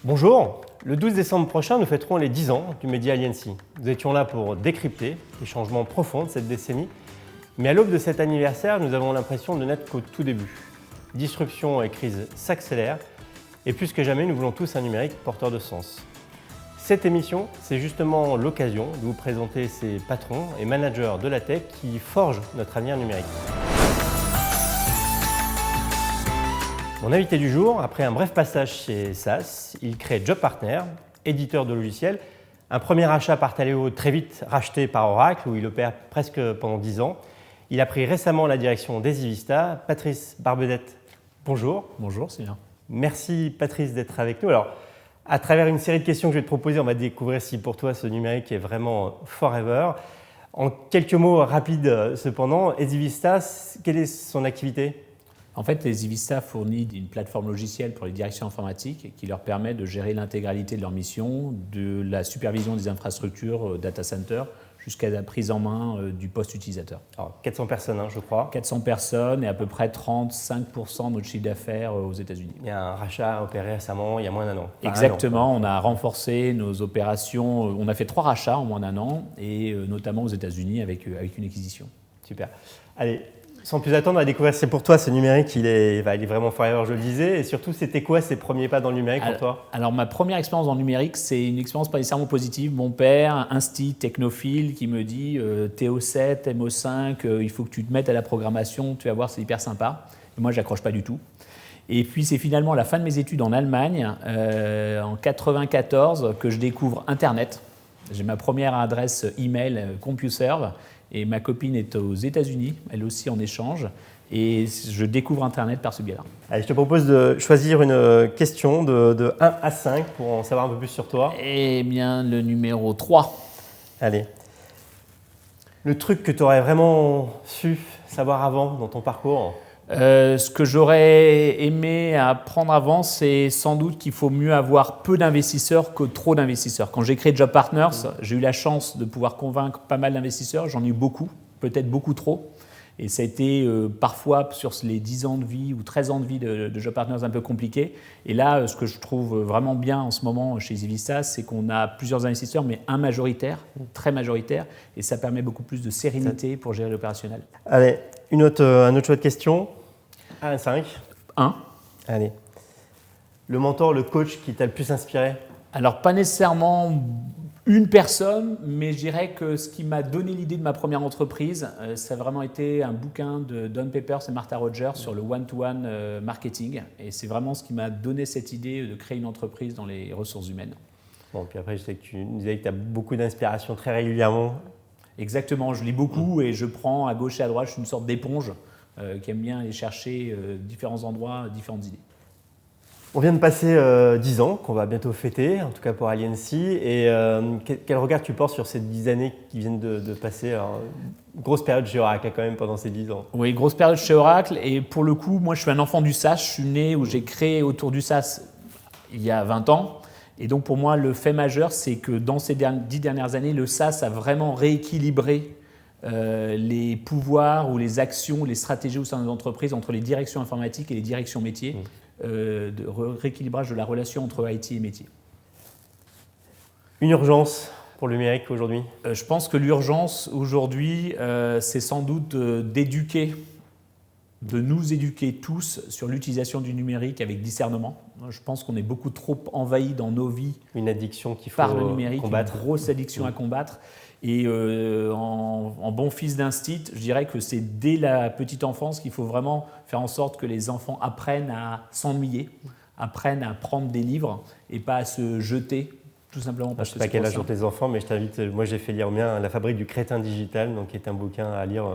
Bonjour, le 12 décembre prochain, nous fêterons les 10 ans du Média Aliancy. Nous étions là pour décrypter les changements profonds de cette décennie, mais à l'aube de cet anniversaire, nous avons l'impression de n'être qu'au tout début. Disruption et crise s'accélèrent, et plus que jamais, nous voulons tous un numérique porteur de sens. Cette émission, c'est justement l'occasion de vous présenter ces patrons et managers de la tech qui forgent notre avenir numérique. Mon invité du jour, après un bref passage chez SAS, il crée JobPartner, éditeur de logiciels, un premier achat par Taleo très vite racheté par Oracle, où il opère presque pendant 10 ans. Il a pris récemment la direction d'Esivista. Patrice Barbedette, bonjour. Bonjour, Sylvain. Merci Patrice d'être avec nous. Alors, à travers une série de questions que je vais te proposer, on va découvrir si pour toi ce numérique est vraiment forever. En quelques mots rapides cependant, Esivista, quelle est son activité ? En fait, Esivista fournit une plateforme logicielle pour les directions informatiques qui leur permet de gérer l'intégralité de leur mission, de la supervision des infrastructures data center jusqu'à la prise en main du poste utilisateur. Alors, 400 personnes, je crois. 400 personnes et à peu près 35% de notre chiffre d'affaires aux États-Unis. Il y a un rachat opéré récemment, il y a moins d'un an. Exactement, on a renforcé nos opérations. On a fait 3 rachats en moins d'un an et notamment aux États-Unis avec une acquisition. Super. Allez. Sans plus attendre, on va découvrir c'est pour toi ce numérique, il est vraiment forever, je le disais. Et surtout, c'était quoi ces premiers pas dans le numérique pour toi ? Alors, ma première expérience dans le numérique, c'est une expérience pas nécessairement positive. Mon père, insti technophile, qui me dit TO7, MO5, il faut que tu te mettes à la programmation, tu vas voir, c'est hyper sympa. Et moi, j'accroche pas du tout. Et puis, c'est finalement à la fin de mes études en Allemagne, en 1994, que je découvre Internet. J'ai ma première adresse email CompuServe. Et ma copine est aux États-Unis, elle aussi en échange, et je découvre Internet par ce biais-là. Allez, je te propose de choisir une question de 1 à 5 pour en savoir un peu plus sur toi. Eh bien, le numéro 3. Allez. Le truc que tu aurais vraiment su savoir avant dans ton parcours ? Ce que j'aurais aimé apprendre avant, c'est sans doute qu'il faut mieux avoir peu d'investisseurs que trop d'investisseurs. Quand j'ai créé JobPartners, j'ai eu la chance de pouvoir convaincre pas mal d'investisseurs. J'en ai eu beaucoup, peut-être beaucoup trop. Et ça a été parfois sur les 10 ans de vie ou 13 ans de vie de JobPartners un peu compliqué. Et là, ce que je trouve vraiment bien en ce moment chez Esivista, c'est qu'on a plusieurs investisseurs, mais un majoritaire, très majoritaire. Et ça permet beaucoup plus de sérénité pour gérer l'opérationnel. Allez, un autre choix de question. 1 à 5. 1. Allez. Le mentor, le coach qui t'a le plus inspiré ? Alors, pas nécessairement une personne, mais je dirais que ce qui m'a donné l'idée de ma première entreprise, ça a vraiment été un bouquin de Don Pepers et Martha Rogers sur le one-to-one marketing. Et c'est vraiment ce qui m'a donné cette idée de créer une entreprise dans les ressources humaines. Bon, puis après, je sais que tu nous disais que tu as beaucoup d'inspiration très régulièrement. Exactement, je lis beaucoup et je prends à gauche et à droite, je suis une sorte d'éponge qui aime bien aller chercher différents endroits, différentes idées. On vient de passer 10 ans, qu'on va bientôt fêter, en tout cas pour Aliancy. Et quel regard tu portes sur ces 10 années qui viennent de passer ? Alors, grosse période chez Oracle quand même pendant ces 10 ans. Oui, grosse période chez Oracle. Et pour le coup, moi je suis un enfant du SaaS. Je suis né où j'ai créé autour du SaaS il y a 20 ans. Et donc pour moi, le fait majeur, c'est que dans ces 10 dernières années, le SaaS a vraiment rééquilibré les pouvoirs ou les actions, les stratégies au sein des entreprises entre les directions informatiques et les directions métiers, de rééquilibrage de la relation entre IT et métier. Une urgence pour le numérique aujourd'hui ? Je pense que l'urgence aujourd'hui, c'est sans doute d'éduquer, de nous éduquer tous sur l'utilisation du numérique avec discernement. Je pense qu'on est beaucoup trop envahis dans nos vies une addiction qu'il faut par le numérique, combattre. Une grosse addiction à combattre. Et en bon fils d'instit, je dirais que c'est dès la petite enfance qu'il faut vraiment faire en sorte que les enfants apprennent à s'ennuyer, apprennent à prendre des livres et pas à se jeter, tout simplement parce que je ne sais pas quel âge ont tes enfants, mais je t'invite, moi j'ai fait lire au mien La fabrique du crétin digital, donc qui est un bouquin à lire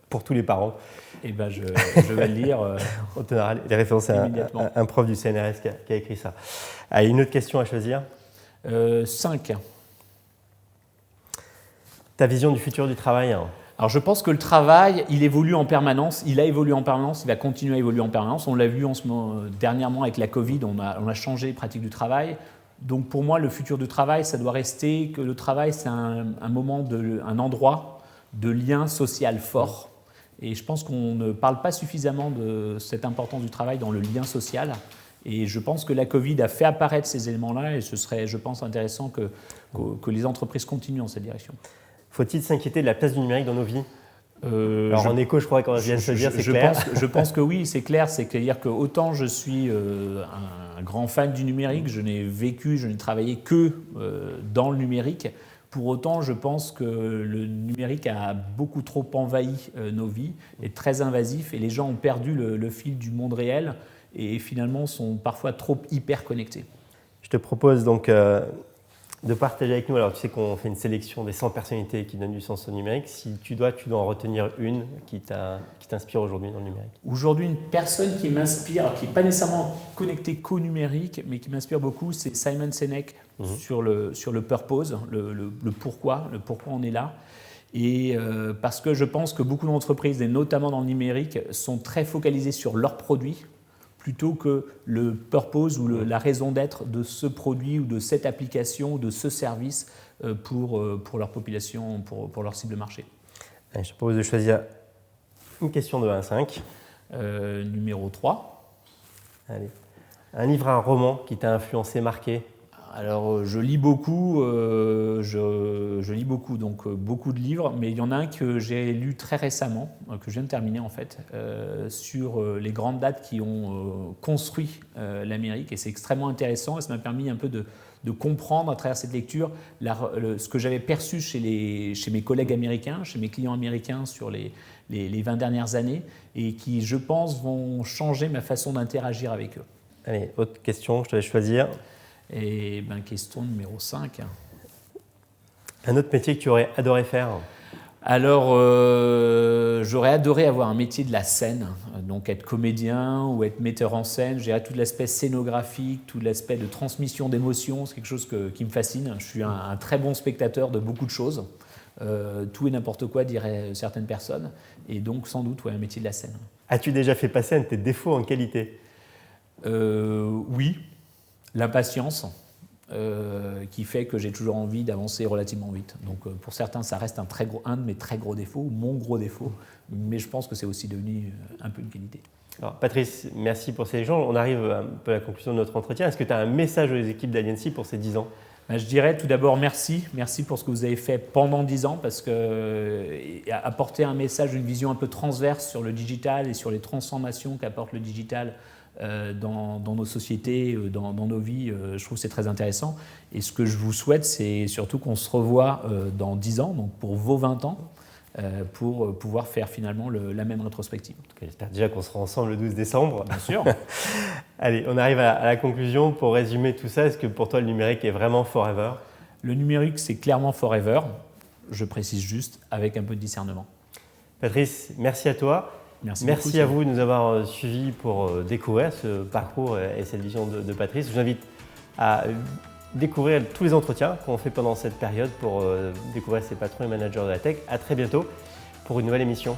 pour tous les parents. Eh ben je vais le lire. On te donnera les références à un prof du CNRS qui a écrit ça. Allez, une autre question à choisir. 5. Ta vision du futur du travail ? Alors je pense que le travail, il évolue en permanence, il a évolué en permanence, il va continuer à évoluer en permanence. On l'a vu dernièrement avec la Covid, on a changé les pratiques du travail. Donc pour moi, le futur du travail, ça doit rester que le travail, c'est un moment, un endroit de lien social fort. Et je pense qu'on ne parle pas suffisamment de cette importance du travail dans le lien social. Et je pense que la Covid a fait apparaître ces éléments-là et ce serait, je pense, intéressant que les entreprises continuent dans cette direction. Faut-il s'inquiéter de la place du numérique dans nos vies? Alors en écho, je crois qu'on vient de se dire, c'est clair. Je pense que oui, c'est clair. C'est-à-dire que autant je suis un grand fan du numérique, je n'ai vécu, je n'ai travaillé que dans le numérique. Pour autant, je pense que le numérique a beaucoup trop envahi nos vies, est très invasif et les gens ont perdu le fil du monde réel et finalement sont parfois trop hyper connectés. Je te propose donc de partager avec nous. Alors tu sais qu'on fait une sélection des 100 personnalités qui donnent du sens au numérique. Si tu dois en retenir une qui t'inspire aujourd'hui dans le numérique. Aujourd'hui, une personne qui m'inspire, qui n'est pas nécessairement connectée qu'au numérique, mais qui m'inspire beaucoup, c'est Simon Sinek sur le purpose, le pourquoi on est là. Et parce que je pense que beaucoup d'entreprises, et notamment dans le numérique, sont très focalisées sur leurs produits plutôt que le purpose ou la raison d'être de ce produit ou de cette application ou de ce service pour leur population, pour leur cible de marché. Allez, je te propose de choisir une question de 1 à 5. Numéro 3. Allez. Un livre, un roman qui t'a influencé, marqué? Alors, je lis beaucoup, donc beaucoup de livres, mais il y en a un que j'ai lu très récemment, que je viens de terminer en fait, sur les grandes dates qui ont construit l'Amérique, et c'est extrêmement intéressant, et ça m'a permis un peu de comprendre à travers cette lecture ce que j'avais perçu chez mes collègues américains, chez mes clients américains sur les 20 dernières années, et qui, je pense, vont changer ma façon d'interagir avec eux. Allez, autre question, je te laisse choisir. Et question numéro 5. Un autre métier que tu aurais adoré faire? Alors, j'aurais adoré avoir un métier de la scène, donc être comédien ou être metteur en scène. J'ai tout l'aspect scénographique, tout l'aspect de transmission d'émotions, c'est quelque chose qui me fascine. Je suis un très bon spectateur de beaucoup de choses, tout et n'importe quoi, diraient certaines personnes, et donc sans doute un métier de la scène. As-tu déjà fait passer un de tes défauts en qualité? Oui. L'impatience qui fait que j'ai toujours envie d'avancer relativement vite. Donc pour certains, ça reste un de mes très gros défauts, mon gros défaut, mais je pense que c'est aussi devenu un peu une qualité. Alors Patrice, merci pour ces échanges. On arrive un peu à la conclusion de notre entretien. Est-ce que tu as un message aux équipes d'Aliency pour ces 10 ans? Je dirais tout d'abord merci pour ce que vous avez fait pendant 10 ans, parce que apporter un message, une vision un peu transverse sur le digital et sur les transformations qu'apporte le digital dans nos sociétés, dans nos vies, je trouve que c'est très intéressant. Et ce que je vous souhaite, c'est surtout qu'on se revoie dans 10 ans, donc pour vos 20 ans, pour pouvoir faire finalement la même rétrospective. En tout cas, j'espère déjà qu'on sera ensemble le 12 décembre. Bien sûr. Allez, on arrive à la conclusion. Pour résumer tout ça, est-ce que pour toi le numérique est vraiment forever? Le numérique, c'est clairement forever. Je précise juste, avec un peu de discernement. Patrice, merci à toi. Merci à vous de nous avoir suivis pour découvrir ce parcours et cette vision de Patrice. Je vous invite à découvrir tous les entretiens qu'on fait pendant cette période pour découvrir ces patrons et managers de la tech. À très bientôt pour une nouvelle émission.